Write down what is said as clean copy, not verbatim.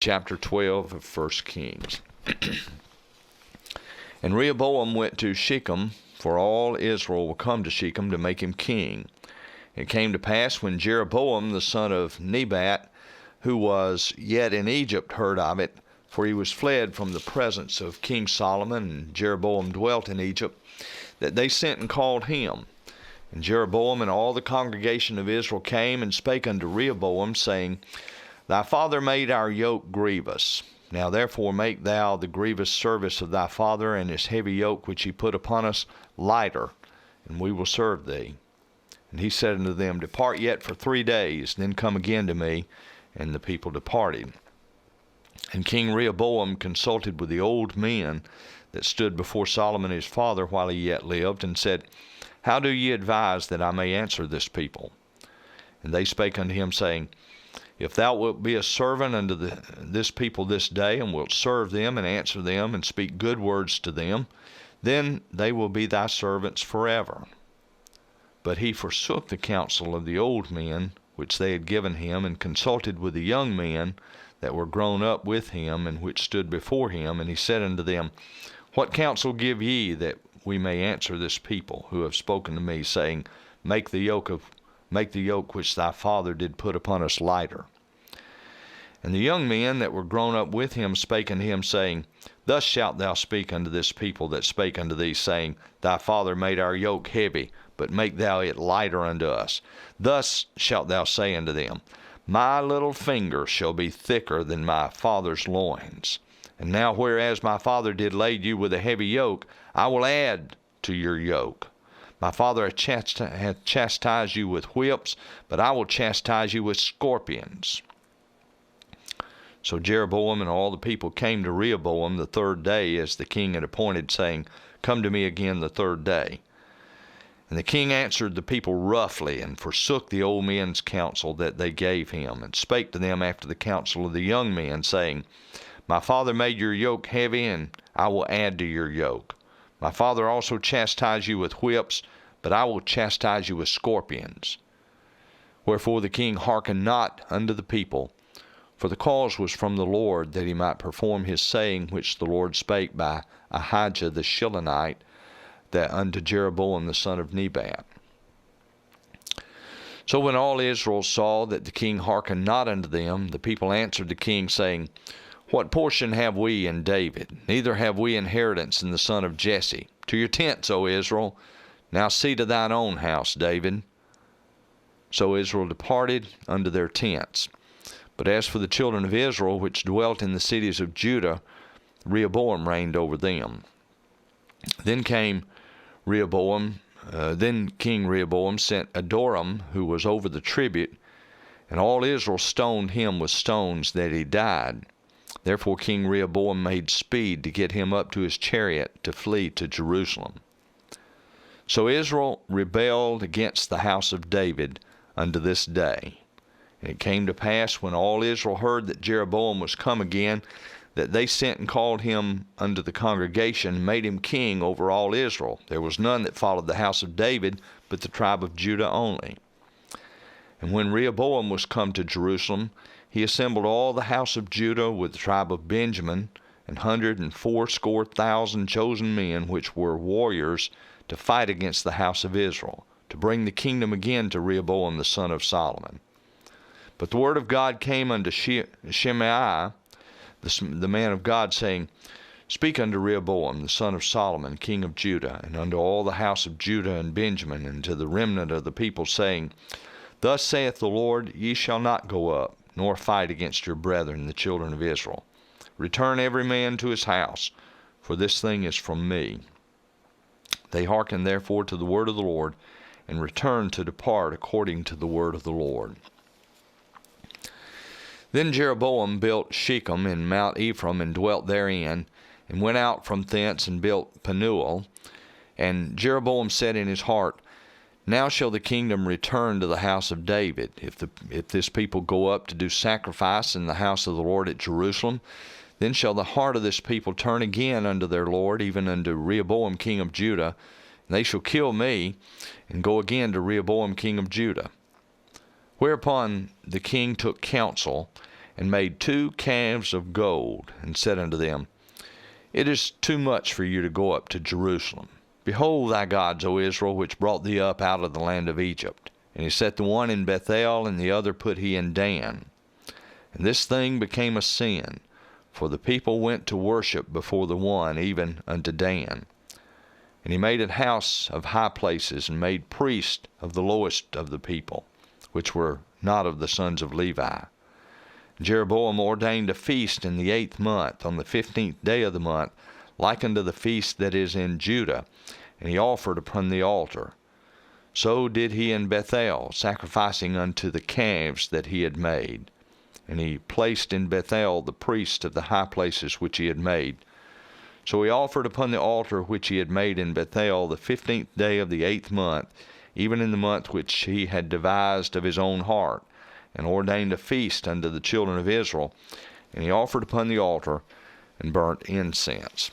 Chapter 12 of 1 Kings. And Rehoboam went to Shechem, for all Israel will come to Shechem to make him king. It came to pass when Jeroboam the son of Nebat, who was yet in Egypt, heard of it, for he was fled from the presence of King Solomon, and Jeroboam dwelt in Egypt, that they sent and called him. And Jeroboam and all the congregation of Israel came and spake unto Rehoboam, saying, Thy father made our yoke grievous. Now therefore make thou the grievous service of thy father and his heavy yoke which he put upon us lighter, and we will serve thee. And he said unto them, Depart yet for 3 days, then come again to me. And the people departed. And King Rehoboam consulted with the old men that stood before Solomon his father while he yet lived, and said, How do ye advise that I may answer this people? And they spake unto him, saying, If thou wilt be a servant unto this people this day, and wilt serve them, and answer them, and speak good words to them, then they will be thy servants forever. But he forsook the counsel of the old men, which they had given him, and consulted with the young men that were grown up with him, and which stood before him. And he said unto them, What counsel give ye, that we may answer this people, who have spoken to me, saying, Make the yoke which thy father did put upon us lighter? And the young men that were grown up with him spake unto him, saying, Thus shalt thou speak unto this people that spake unto thee, saying, Thy father made our yoke heavy, but make thou it lighter unto us. Thus shalt thou say unto them, My little finger shall be thicker than my father's loins. And now whereas my father did lade you with a heavy yoke, I will add to your yoke. My father hath chastised you with whips, but I will chastise you with scorpions. So Jeroboam and all the people came to Rehoboam the 3rd day, as the king had appointed, saying, Come to me again the 3rd day. And the king answered the people roughly, and forsook the old men's counsel that they gave him, and spake to them after the counsel of the young men, saying, My father made your yoke heavy, and I will add to your yoke. My father also chastised you with whips, but I will chastise you with scorpions. Wherefore the king hearkened not unto the people, for the cause was from the Lord, that he might perform his saying which the Lord spake by Ahijah the Shilonite, that unto Jeroboam the son of Nebat. So when all Israel saw that the king hearkened not unto them, the people answered the king, saying, What portion have we in David? Neither have we inheritance in the son of Jesse. To your tents, O Israel. Now see to thine own house, David. So Israel departed unto their tents. But as for the children of Israel, which dwelt in the cities of Judah, Rehoboam reigned over them. Then King Rehoboam sent Adoram, who was over the tribute, and all Israel stoned him with stones that he died. Therefore King Rehoboam made speed to get him up to his chariot to flee to Jerusalem. So Israel rebelled against the house of David unto this day. And it came to pass, when all Israel heard that Jeroboam was come again, that they sent and called him unto the congregation, and made him king over all Israel. There was none that followed the house of David, but the tribe of Judah only. And when Rehoboam was come to Jerusalem, he assembled all the house of Judah with the tribe of Benjamin, 180,000 chosen men, which were warriors, to fight against the house of Israel, to bring the kingdom again to Rehoboam the son of Solomon. But the word of God came unto Shimei, the man of God, saying, Speak unto Rehoboam the son of Solomon, king of Judah, and unto all the house of Judah and Benjamin, and to the remnant of the people, saying, Thus saith the Lord, Ye shall not go up, nor fight against your brethren, the children of Israel. Return every man to his house, for this thing is from me. They hearkened therefore to the word of the Lord, and returned to depart according to the word of the Lord. Then Jeroboam built Shechem in Mount Ephraim, and dwelt therein, and went out from thence and built Penuel. And Jeroboam said in his heart, Now shall the kingdom return to the house of David. If this people go up to do sacrifice in the house of the Lord at Jerusalem, then shall the heart of this people turn again unto their Lord, even unto Rehoboam king of Judah. And they shall kill me, and go again to Rehoboam king of Judah. Whereupon the king took counsel, and made 2 calves of gold, and said unto them, It is too much for you to go up to Jerusalem. Behold thy gods, O Israel, which brought thee up out of the land of Egypt. And he set the one in Bethel, and the other put he in Dan. And this thing became a sin, for the people went to worship before the one, even unto Dan. And he made an house of high places, and made priests of the lowest of the people, which were not of the sons of Levi. Jeroboam ordained a feast in the 8th month, on the 15th day of the month, like unto the feast that is in Judah, and he offered upon the altar. So did he in Bethel, sacrificing unto the calves that he had made. And he placed in Bethel the priests of the high places which he had made. So he offered upon the altar which he had made in Bethel the 15th day of the 8th month, even in the month which he had devised of his own heart, and ordained a feast unto the children of Israel. And he offered upon the altar and burnt incense.